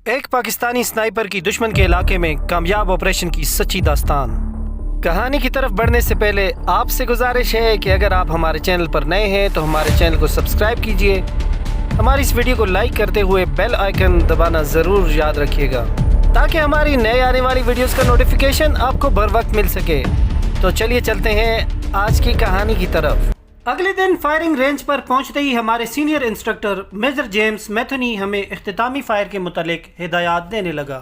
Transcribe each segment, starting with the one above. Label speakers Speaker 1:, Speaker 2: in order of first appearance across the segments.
Speaker 1: ایک پاکستانی سنائپر کی دشمن کے علاقے میں کامیاب آپریشن کی سچی داستان۔ کہانی کی طرف بڑھنے سے پہلے آپ سے گزارش ہے کہ اگر آپ ہمارے چینل پر نئے ہیں تو ہمارے چینل کو سبسکرائب کیجئے، ہماری اس ویڈیو کو لائک کرتے ہوئے بیل آئیکن دبانا ضرور یاد رکھیے گا تاکہ ہماری نئے آنے والی ویڈیوز کا نوٹیفیکیشن آپ کو بر وقت مل سکے۔ تو چلیے چلتے ہیں آج کی کہانی کی طرف۔ اگلے دن فائرنگ رینج پر پہنچتے ہی ہمارے سینئر انسٹرکٹر میجر جیمز میتھنی ہمیں اختتامی فائر کے متعلق ہدایات دینے لگا۔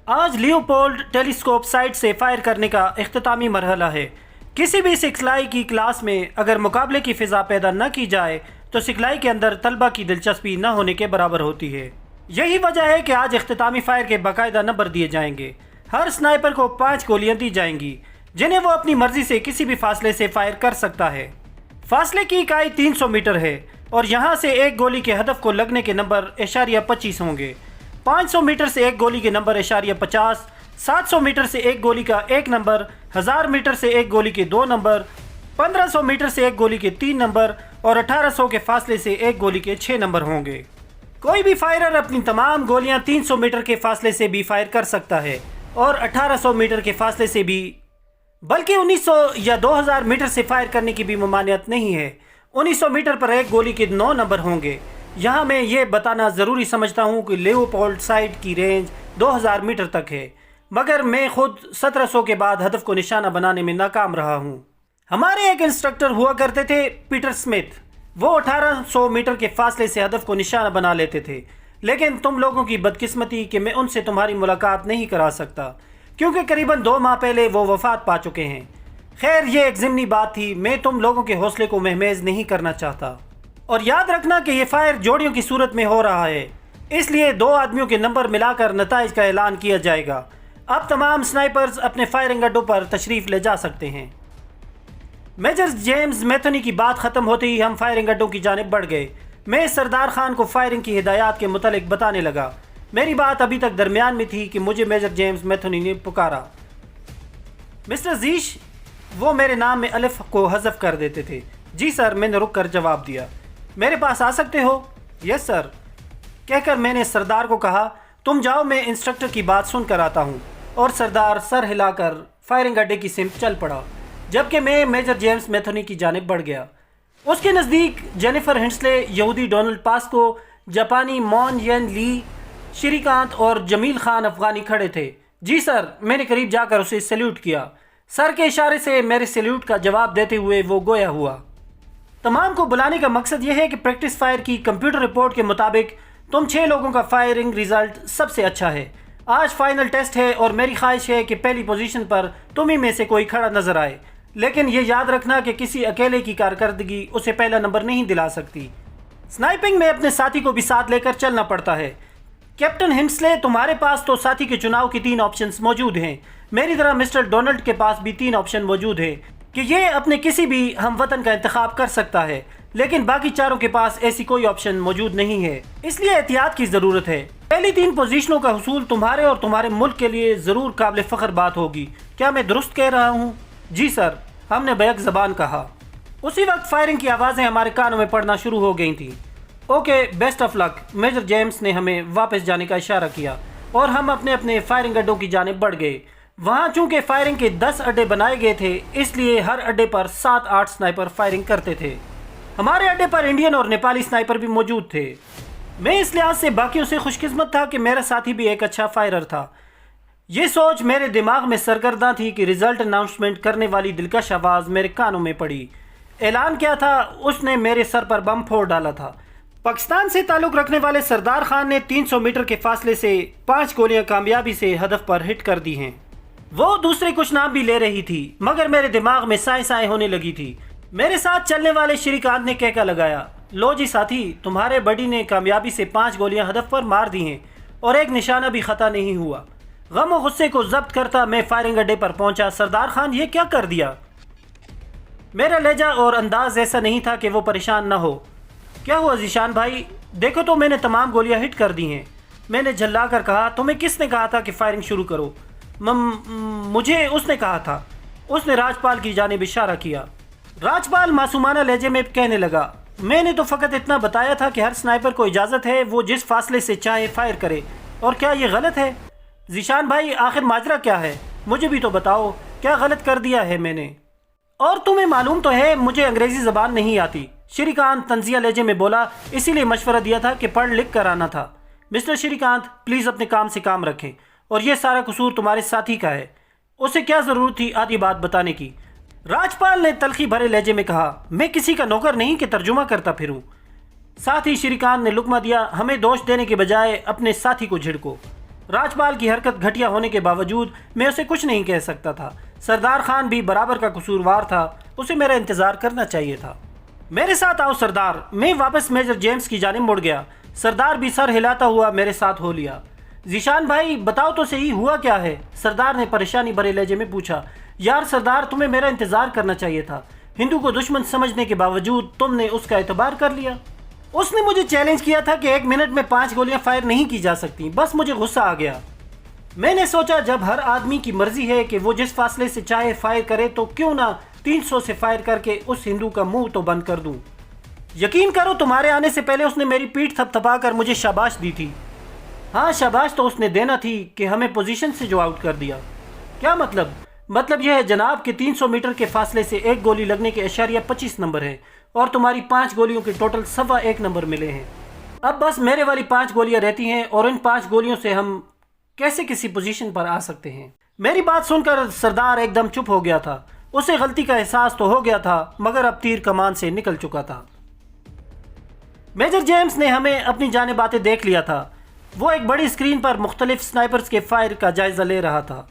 Speaker 1: آج لیوپولڈ ٹیلی اسکوپ سائٹ سے فائر کرنے کا اختتامی مرحلہ ہے۔ کسی بھی سکھلائی کی کلاس میں اگر مقابلے کی فضا پیدا نہ کی جائے تو سکھلائی کے اندر طلبہ کی دلچسپی نہ ہونے کے برابر ہوتی ہے۔ یہی وجہ ہے کہ آج اختتامی فائر کے باقاعدہ نمبر دیے جائیں گے۔ ہر سنائپر کو 5 گولیاں دی جائیں گی جنہیں وہ اپنی مرضی سے کسی بھی فاصلے سے فائر کر سکتا ہے۔ فاصلے کی اکائی 300 میٹر ہے اور یہاں سے ایک گولی کے ہدف کو لگنے کے نمبر اشاریہ 25 ہوں گے۔ 500 میٹر سے ایک گولی کے نمبر اشاریہ 50، 700 میٹر سے ایک گولی کا 1 نمبر، 1000 میٹر سے ایک گولی کے 2 نمبر، 1500 میٹر سے ایک گولی کے 3 نمبر اور 1800 کے فاصلے سے ایک گولی کے 6 نمبر ہوں گے۔ کوئی بھی فائرر اپنی تمام گولیاں 300 میٹر کے فاصلے سے بھی فائر کر سکتا ہے اور 1800 میٹر کے فاصلے سے بھی، بلکہ 1900 یا 2000 میٹر سے فائر کرنے کی بھی ممانعت نہیں ہے۔ 1900 میٹر پر ایک گولی کے 9 نمبر ہوں گے۔ یہاں میں یہ بتانا ضروری سمجھتا ہوں کہ لیوپولڈ سائٹ کی رینج 2000 میٹر تک ہے، مگر میں خود 1700 کے بعد ہدف کو نشانہ بنانے میں ناکام رہا ہوں۔ ہمارے ایک انسٹرکٹر ہوا کرتے تھے پیٹر سمتھ، وہ 1800 میٹر کے فاصلے سے ہدف کو نشانہ بنا لیتے تھے، لیکن تم لوگوں کی بدقسمتی کہ میں ان سے تمہاری ملاقات نہیں کرا سکتا کیونکہ قریباً 2 ماہ پہلے وہ وفات پا چکے ہیں۔ خیر یہ ایک ضمنی بات تھی، میں تم لوگوں کے حوصلے کو مہمیز نہیں کرنا چاہتا۔ اور یاد رکھنا کہ یہ فائر جوڑیوں کی صورت میں ہو رہا ہے، اس لیے 2 آدمیوں کے نمبر ملا کر نتائج کا اعلان کیا جائے گا۔ اب تمام سنائپرز اپنے فائرنگ اڈوں پر تشریف لے جا سکتے ہیں۔ میجر جیمز میتھنی کی بات ختم ہوتے ہی ہم فائرنگ اڈوں کی جانب بڑھ گئے۔ میں سردار خان کو فائرنگ کی ہدایات کے متعلق بتانے لگا۔ میری بات ابھی تک درمیان میں تھی کہ مجھے میجر جیمز میتھنی نے پکارا۔ مسٹر زیش، وہ میرے نام میں الف کو حذف کر دیتے تھے۔ جی سر، میں نے رک کر جواب دیا۔ میرے پاس آ سکتے ہو؟ یس سر کہہ کر میں نے سردار کو کہا تم جاؤ، میں انسٹرکٹر کی بات سن کر آتا ہوں، اور سردار سر ہلا کر فائرنگ اڈے کی سمت چل پڑا، جبکہ میں میجر جیمز میتھنی کی جانب بڑھ گیا۔ اس کے نزدیک جینیفر ہنسلے، یہودی ڈونلڈ پاسکو، جاپانی مون ین لی، شری کانت اور جمیل خان افغانی کھڑے تھے۔ جی سر، میں نے قریب جا کر اسے سیلیوٹ کیا۔ سر کے اشارے سے میرے سیلیوٹ کا جواب دیتے ہوئے وہ گویا ہوا۔ تمام کو بلانے کا مقصد یہ ہے کہ پریکٹس فائر کی کمپیوٹر رپورٹ کے مطابق تم 6 لوگوں کا فائرنگ ریزلٹ سب سے اچھا ہے۔ آج فائنل ٹیسٹ ہے اور میری خواہش ہے کہ پہلی پوزیشن پر تم ہی میں سے کوئی کھڑا نظر آئے، لیکن یہ یاد رکھنا کہ کسی اکیلے کی کارکردگی اسے پہلا نمبر نہیں دلا سکتی۔ سنائپنگ میں اپنے ساتھی کو بھی ساتھ لے کر چلنا پڑتا ہے۔ کیپٹن ہنسلے، تمہارے پاس تو ساتھی کے چناؤ کی 3 آپشنز موجود ہیں۔ میری طرح مسٹر ڈونلڈ کے پاس بھی 3 آپشن موجود ہیں کہ یہ اپنے کسی بھی ہم وطن کا انتخاب کر سکتا ہے، لیکن باقی چاروں کے پاس ایسی کوئی آپشن موجود نہیں ہے، اس لیے احتیاط کی ضرورت ہے۔ پہلی 3 پوزیشنوں کا حصول تمہارے اور تمہارے ملک کے لیے ضرور قابل فخر بات ہوگی۔ کیا میں درست کہہ رہا ہوں؟ جی سر، ہم نے بیک زبان کہا۔ اسی وقت فائرنگ کی آوازیں ہمارے کانوں میں پڑنا شروع ہو گئی تھیں۔ Okay, best of luck. Major James نے ہمیں واپس جانے کا اشارہ کیا اور ہم اپنے اپنے فائرنگ اڈوں کی جانب بڑھ گئے۔ وہاں چونکہ فائرنگ کے 10 اڈے بنائے گئے تھے، اس لیے ہر اڈے پر 7-8 سنائپر فائرنگ کرتے تھے۔ ہمارے اڈے پر انڈین اور نیپالی سنائپر بھی موجود تھے۔ میں اس لحاظ سے باقیوں سے خوش قسمت تھا کہ میرا ساتھی بھی ایک اچھا فائرر تھا۔ یہ سوچ میرے دماغ میں سرگرداں تھی کہ ریزلٹ اناؤنسمنٹ کرنے والی دلکش آواز میرے کانوں میں پڑی۔ اعلان کیا تھا؟ اس نے میرے سر پر بم پھوڑ ڈالا تھا۔ پاکستان سے تعلق رکھنے والے سردار خان نے 300 میٹر کے فاصلے سے 5 گولیاں کامیابی سے ہدف پر ہٹ کر دی ہیں۔ وہ دوسرے کچھ نام بھی لے رہی تھی، مگر میرے دماغ میں سائیں سائیں ہونے لگی تھی۔ میرے ساتھ چلنے والے شری کانت نے کہکا لگایا، لو جی ساتھی، تمہارے بڈی نے کامیابی سے 5 گولیاں ہدف پر مار دی ہیں اور ایک نشانہ بھی خطا نہیں ہوا۔ غم و غصے کو ضبط کرتا میں فائرنگ اڈے پر پہنچا۔ سردار خان، یہ کیا کر دیا؟ میرا لہجہ اور انداز ایسا نہیں تھا کہ وہ پریشان نہ ہو۔ کیا ہوا ذیشان بھائی؟ دیکھو تو میں نے تمام گولیاں ہٹ کر دی ہیں۔ میں نے جھلا کر کہا، تمہیں کس نے کہا تھا کہ فائرنگ شروع کرو؟ مجھے اس نے کہا تھا۔ اس نے راجپال کی جانب اشارہ کیا۔ راجپال معصومانہ لہجے میں کہنے لگا، میں نے تو فقط اتنا بتایا تھا کہ ہر سنائپر کو اجازت ہے وہ جس فاصلے سے چاہے فائر کرے، اور کیا یہ غلط ہے؟ ذیشان بھائی آخر ماجرا کیا ہے؟ مجھے بھی تو بتاؤ، کیا غلط کر دیا ہے میں نے؟ اور تمہیں معلوم تو ہے مجھے انگریزی زبان نہیں آتی، شری کانت طنزیہ لہجے میں بولا، اسی لیے مشورہ دیا تھا کہ پڑھ لکھ کر آنا تھا۔ مسٹر شری کانت پلیز اپنے کام سے کام رکھیں، اور یہ سارا قصور تمہارے ساتھی کا ہے، اسے کیا ضرورت تھی آدھی بات بتانے کی؟ راجپال نے تلخی بھرے لہجے میں کہا، میں کسی کا نوکر نہیں کہ ترجمہ کرتا پھروں۔ ساتھ ہی شری کانت نے لقمہ دیا، ہمیں دوش دینے کے بجائے اپنے ساتھی کو جھڑکو۔ راجپال کی حرکت گھٹیا ہونے کے باوجود میں اسے کچھ نہیں کہہ سکتا تھا۔ سردار خان بھی برابر کا قصوروار تھا، اسے میرا انتظار کرنا چاہیے تھا۔ میرے ساتھ آؤ سردار۔ میں واپس میجر جیمز کی جانب مڑ گیا۔ سردار بھی سر ہلاتا ہوا میرے ساتھ ہو لیا۔ ذیشان بھائی بتاؤ تو صحیح ہوا کیا ہے؟ سردار نے پریشانی بھرے لہجے میں پوچھا۔ یار سردار تمہیں میرا انتظار کرنا چاہیے تھا، ہندو کو دشمن سمجھنے کے باوجود تم نے اس کا اعتبار کر لیا۔ اس نے مجھے چیلنج کیا تھا کہ 1 منٹ میں 5 گولیاں فائر نہیں کی جا سکتی، بس مجھے غصہ آ گیا۔ میں نے سوچا جب ہر آدمی کی مرضی ہے کہ وہ جس فاصلے سے چاہے فائر کرے تو کیوں نہ 300 سے فائر کر کے اس ہندو کا منہ تو بند کر دوں۔ یقین کرو تمہارے آنے سے پہلے اس نے میری پیٹھ تھپ تھپا کر مجھے شاباش دی تھی۔ ہاں شاباش تو اس نے دینا تھی کہ ہمیں پوزیشن سے جو آؤٹ کر دیا۔ کیا مطلب؟ مطلب یہ ہے جناب کہ 300 میٹر کے فاصلے سے 1 گولی لگنے کے اشاریہ 25 نمبر ہے، اور تمہاری 5 گولیوں کے ٹوٹل 1.25 نمبر ملے ہیں۔ اب بس میرے والی 5 گولیاں رہتی ہیں، اور ان 5 گولیوں سے ہم کیسے کسی پوزیشن پر آ سکتے ہیں؟ میری بات سن کر سردار ایک دم چپ ہو گیا تھا۔ اسے غلطی کا احساس تو ہو گیا تھا، مگر اب تیر کمان سے نکل چکا تھا۔ میجر جیمز نے ہمیں اپنی جانب آتے دیکھ لیا تھا۔ وہ ایک بڑی اسکرین پر مختلف سنائپرز کے فائر کا جائزہ لے رہا تھا۔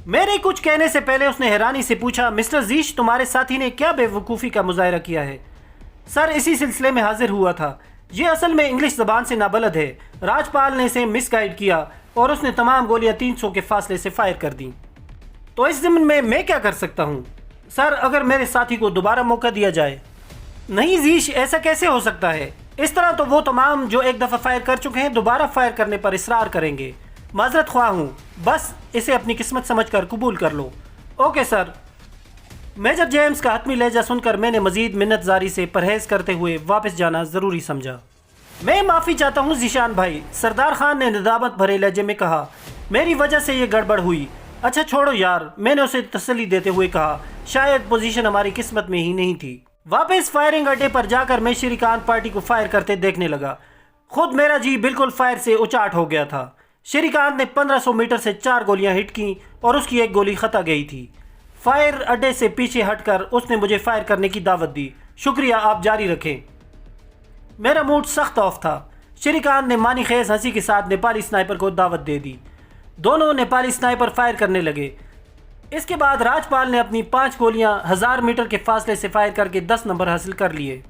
Speaker 1: میرے کچھ کہنے سے پہلے اس نے حیرانی سے پوچھا، مسٹر زیش تمہارے ساتھی نے کیا بے وقوفی کا مظاہرہ کیا ہے؟ سر اسی سلسلے میں حاضر ہوا تھا، یہ اصل میں انگلش زبان سے نابلد ہے۔ راجپال نے اسے مس گائیڈ کیا اور اس نے تمام گولیاں 300 کے فاصلے سے فائر کر دیں۔ تو اس ضمن میں کیا کر سکتا ہوں؟ سر اگر میرے ساتھی کو دوبارہ موقع دیا جائے۔ نہیں زیش، ایسا کیسے ہو سکتا ہے؟ اس طرح تو وہ تمام جو ایک دفعہ فائر کر چکے ہیں دوبارہ فائر کرنے پر اصرار کریں گے۔ معذرت خواہ ہوں، بس اسے اپنی قسمت سمجھ کر قبول کر لو۔ Okay sir. میجر جیمز کا حتمی لہجہ سن کر میں نے مزید منت زاری سے پرہیز کرتے ہوئے واپس جانا ضروری سمجھا۔ میں معافی چاہتا ہوں ذیشان بھائی، سردار خان نے ندامت بھرے لہجے میں کہا، میری وجہ سے یہ گڑبڑ ہوئی۔ اچھا چھوڑو یار، میں نے اسے تسلی دیتے ہوئے کہا، شاید پوزیشن ہماری قسمت میں ہی نہیں تھی۔ واپس فائرنگ اڈے پر جا کر میں شری کانت پارٹی کو فائر کرتے دیکھنے لگا۔ خود میرا جی بالکل فائر سے اچاٹ ہو گیا تھا۔ شری کانت نے 1500 میٹر سے 4 گولیاں ہٹ کیں اور اس کی 1 گولی خطا گئی تھی۔ فائر اڈے سے پیچھے ہٹ کر اس نے مجھے فائر کرنے کی دعوت دی۔ شکریہ، آپ جاری رکھیں۔ میرا موڈ سخت آف تھا۔ شری کانت نے معنی خیز ہنسی کے ساتھ نیپالی سنائپر کو دعوت دے دی۔ دونوں نیپالی سنائپر فائر کرنے لگے۔ اس کے بعد راجپال نے اپنی 5 گولیاں 1000 میٹر کے فاصلے سے فائر کر کے 10 نمبر حاصل کر لیے۔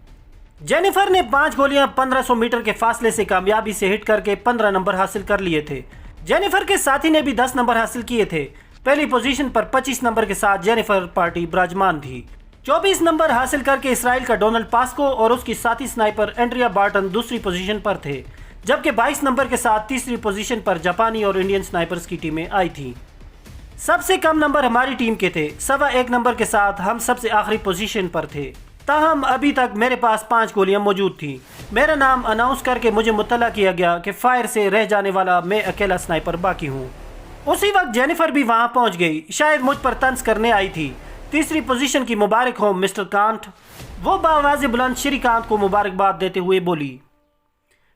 Speaker 1: جینیفر نے 5 گولیاں 1500 میٹر کے فاصلے سے کامیابی سے ہٹ کر کے 15 نمبر حاصل کر لیے تھے۔ جینیفر کے ساتھی نے بھی 10 نمبر حاصل کیے تھے۔ پہلی پوزیشن پر 25 نمبر کے ساتھ جینیفر پارٹی براجمان تھی۔ 24 نمبر حاصل کر کے اسرائیل کا ڈونلڈ پاسکو اور اس کی ساتھی سنائپر اینڈریا بارٹن دوسری پوزیشن پر تھے، جبکہ 22 نمبر کے ساتھ تیسری پوزیشن پر جاپانی اور انڈین سنائپرز کی ٹیمیں آئی تھیں۔ سب سے کم نمبر ہماری ٹیم کے تھے، 1.25 نمبر کے ساتھ ہم سب سے آخری پوزیشن پر تھے۔ تاہم ابھی تک میرے پاس 5 گولیاں موجود تھیں۔ میرا نام اناؤنس کر کے مجھے مطلع کیا گیا کہ فائر سے رہ جانے والا میں اکیلا سنائپر باقی ہوں۔ اسی وقت جینیفر بھی وہاں پہنچ گئی، شاید مجھ پر طنز کرنے آئی تھی۔ تیسری پوزیشن کی مبارک ہو مسٹر کانٹ۔ وہ بآواز بلند شری کانت کو مبارکباد دیتے ہوئے بولی۔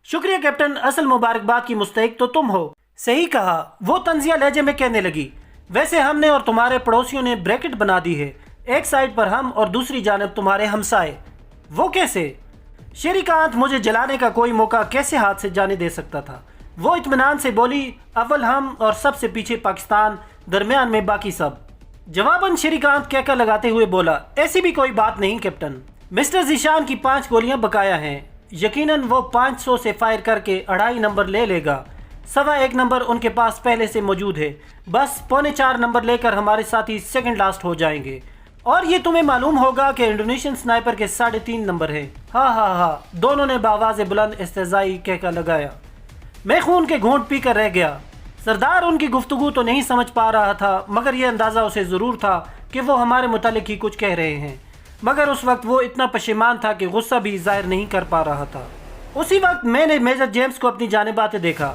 Speaker 1: شکریہ کیپٹن، اصل مبارکباد کی مستحق تو تم ہو۔ صحیح کہا، وہ طنزیہ لہجے میں کہنے لگی۔ ویسے ہم نے اور تمہارے پڑوسیوں نے بریکٹ بنا دی ہے، ایک سائڈ پر ہم اور دوسری جانب تمہارے ہمسائے۔ وہ کیسے؟ شری کانت مجھے جلانے کا کوئی موقع کیسے ہاتھ سے جانے دے سکتا تھا؟ وہ اطمینان سے بولی، اول ہم اور سب سے پیچھے پاکستان، درمیان میں باقی سب۔ جواباً شری کانت کہکا لگاتے ہوئے بولا، ایسی بھی کوئی بات نہیں کیپٹن، مسٹر ذیشان کی 5 گولیاں بقایا ہیں، یقیناً وہ 500 سے فائر کر کے 2.5 نمبر لے لے گا۔ 1.25 نمبر ان کے پاس پہلے سے موجود ہے، بس 3.25 نمبر لے کر ہمارے ساتھی سیکنڈ لاسٹ ہو جائیں گے۔ اور یہ تمہیں معلوم ہوگا کہ انڈونیشین سنائپر کے 3.5 نمبر ہے۔ ہاں ہاں ہاں، دونوں نے بآواز بلند استہزائی کہکا لگایا۔ میں خون کے گھونٹ پی کر رہ گیا۔ سردار ان کی گفتگو تو نہیں سمجھ پا رہا تھا، مگر یہ اندازہ اسے ضرور تھا کہ وہ ہمارے متعلق ہی کچھ کہہ رہے ہیں، مگر اس وقت وہ اتنا پشیمان تھا کہ غصہ بھی ظاہر نہیں کر پا رہا تھا۔ اسی وقت میں نے میجر جیمز کو اپنی جانب آتے دیکھا۔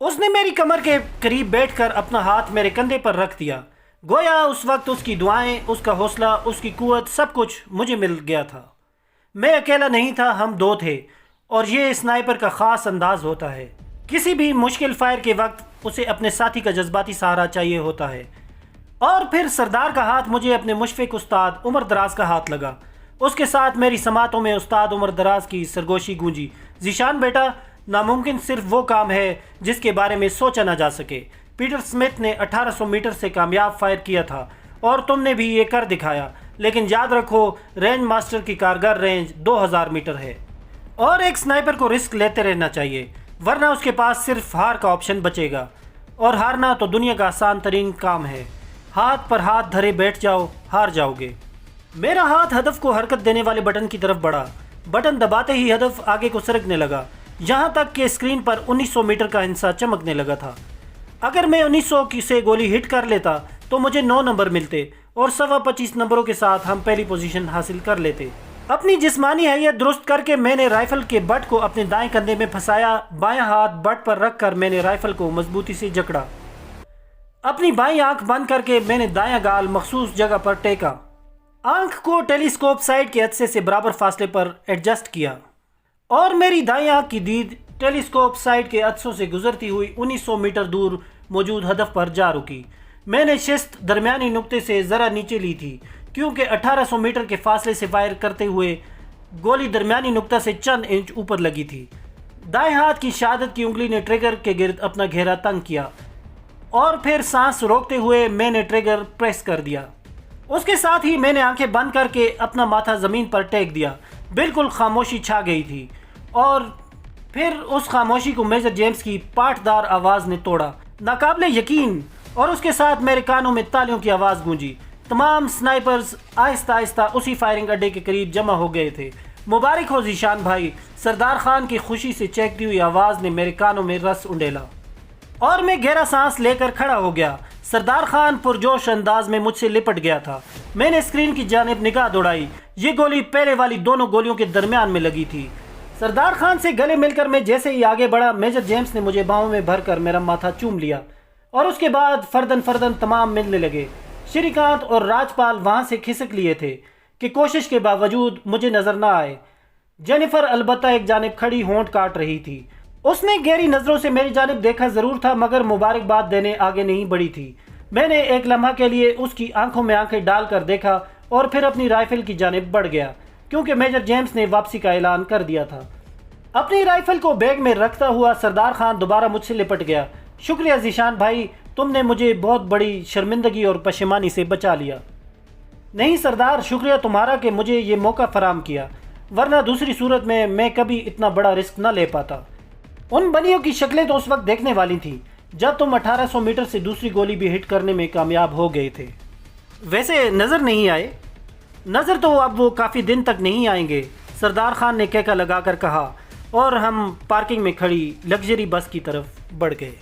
Speaker 1: اس نے میری کمر کے قریب بیٹھ کر اپنا ہاتھ میرے کندھے پر رکھ دیا، گویا اس وقت اس کی دعائیں، اس کا حوصلہ، اس کی قوت، سب کچھ مجھے مل گیا تھا۔ میں اکیلا نہیں تھا، ہم دو تھے، اور یہ اسنائپر کا خاص انداز ہوتا ہے۔ کسی بھی مشکل فائر کے وقت اسے اپنے ساتھی کا جذباتی سہارا چاہیے ہوتا ہے۔ اور پھر سردار کا ہاتھ مجھے اپنے مشفق استاد عمر دراز کا ہاتھ لگا۔ اس کے ساتھ میری سماعتوں میں استاد عمر دراز کی سرگوشی گونجی، ذیشان بیٹا، ناممکن صرف وہ کام ہے جس کے بارے میں سوچا نہ جا سکے۔ پیٹر سمتھ نے 1800 میٹر سے کامیاب فائر کیا تھا اور تم نے بھی یہ کر دکھایا، لیکن یاد رکھو رینج ماسٹر کی کارگر رینج 2000 میٹر ہے، اور ایک سنائپر کو رسک لیتے رہنا چاہیے، ورنہ اس کے پاس صرف ہار کا آپشن بچے گا، اور ہارنا تو دنیا کا آسان ترین کام ہے۔ ہاتھ پر ہاتھ دھرے بیٹھ جاؤ، ہار جاؤ گے۔ میرا ہاتھ ہدف کو حرکت دینے والے بٹن کی طرف بڑھا، بٹن دباتے ہی ہدف آگے کو سرکنے لگا، یہاں تک کہ اسکرین پر 1900 میٹر کا ہندسہ چمکنے لگا تھا۔ اگر میں 1900 سے گولی ہٹ کر لیتا تو مجھے 9 نمبر ملتے، اور 25 نمبروں کے ساتھ ہم پہلی پوزیشن حاصل کر لیتے۔ اپنی جسمانی حیثیت درست کر کے میں نے رائفل کے بٹ کو اپنے دائیں کندھے میں پھنسایا، بائیں ہاتھ بٹ پر رکھ کر میں نے رائفل کو مضبوطی سے جکڑا۔ اپنی بائیں آنکھ بند کر کے میں نے دایاں گال مخصوص جگہ پر ٹیکا، آنکھ کو ٹیلیسکوپ سائٹ کے عدسے سے برابر فاصلے پر ایڈجسٹ کیا، اور میری دائیں آنکھ کی دید ٹیلیسکوپ سائٹ کے عدسوں سے گزرتی ہوئی 1900 میٹر دور موجود ہدف پر جا رکی۔ میں نے شست درمیانی نقطے سے ذرا نیچے لی تھی، کیونکہ 1800 میٹر کے فاصلے سے فائر کرتے ہوئے گولی درمیانی نقطہ سے چند انچ اوپر لگی تھی۔ دائیں ہاتھ کی شہادت کی انگلی نے ٹریگر کے گرد اپنا گھیرا تنگ کیا، اور پھر سانس روکتے ہوئے میں نے ٹریگر پریس کر دیا۔ اس کے ساتھ ہی میں نے آنکھیں بند کر کے اپنا ماتھا زمین پر ٹیک دیا۔ بالکل خاموشی چھا گئی تھی، اور پھر اس خاموشی کو میجر جیمز کی پاٹدار آواز نے توڑا، ناقابل یقین، اور اس کے ساتھ میرے کانوں میں تالیوں کی آواز گونجی۔ تمام سنائپرز آہستہ آہستہ اسی فائرنگ اڈے کے قریب جمع ہو گئے تھے۔ مبارک ہو ذیشان بھائی، سردار خان کی خوشی سے چہکتی ہوئی آواز نے میرے کانوں میں رس انڈیلا، اور میں گہرا سانس لے کر کھڑا ہو گیا۔ سردار خان پرجوش انداز میں مجھ سے لپٹ گیا تھا۔ میں نے اسکرین کی جانب نگاہ دوڑائی، یہ گولی پہلے والی دونوں گولیوں کے درمیان میں لگی تھی۔ سردار خان سے گلے مل کر میں جیسے ہی آگے بڑھا، میجر جیمز نے مجھے باہوں میں بھر کر میرا ماتھا چوم لیا، اور اس کے بعد فردن فردن تمام ملنے لگے۔ شری کانت اور راج پال وہاں سے کھسک لیے تھے کہ کوشش کے باوجود مجھے نظر نہ آئے۔ جینیفر البتہ ایک جانب کھڑی ہونٹ کاٹ رہی تھی۔ اس نے گہری نظروں سے میری جانب دیکھا ضرور تھا، مگر مبارکباد دینے آگے نہیں بڑھی تھی۔ میں نے ایک لمحہ کے لیے اس کی آنکھوں میں آنکھیں ڈال کر دیکھا، اور پھر اپنی رائفل کی جانب بڑھ گیا، کیونکہ میجر جیمز نے واپسی کا اعلان کر دیا تھا۔ اپنی رائفل کو بیگ میں رکھتا ہوا سردار خان دوبارہ مجھ سے لپٹ گیا۔ شکریہ ذیشان بھائی، تم نے مجھے بہت بڑی شرمندگی اور پشیمانی سے بچا لیا۔ نہیں سردار، شکریہ تمہارا کہ مجھے یہ موقع فراہم کیا، ورنہ دوسری صورت میں کبھی اتنا بڑا رسک نہ لے پاتا۔ ان بنیوں کی شکلیں تو اس وقت دیکھنے والی تھیں جب تم 1800 میٹر سے دوسری گولی بھی ہٹ کرنے میں کامیاب ہو گئے تھے۔ ویسے نظر نہیں آئے؟ نظر تو اب وہ کافی دن تک نہیں آئیں گے، سردار خان نے کہکا لگا کر کہا، اور ہم پارکنگ میں کھڑی لگژری بس کی طرف بڑھ گئے۔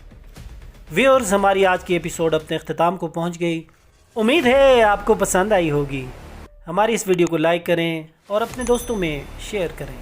Speaker 1: ویورز، ہماری آج کی ایپیسوڈ اپنے اختتام کو پہنچ گئی۔ امید ہے آپ کو پسند آئی ہوگی۔ ہماری اس ویڈیو کو لائک کریں اور اپنے دوستوں میں شیئر کریں۔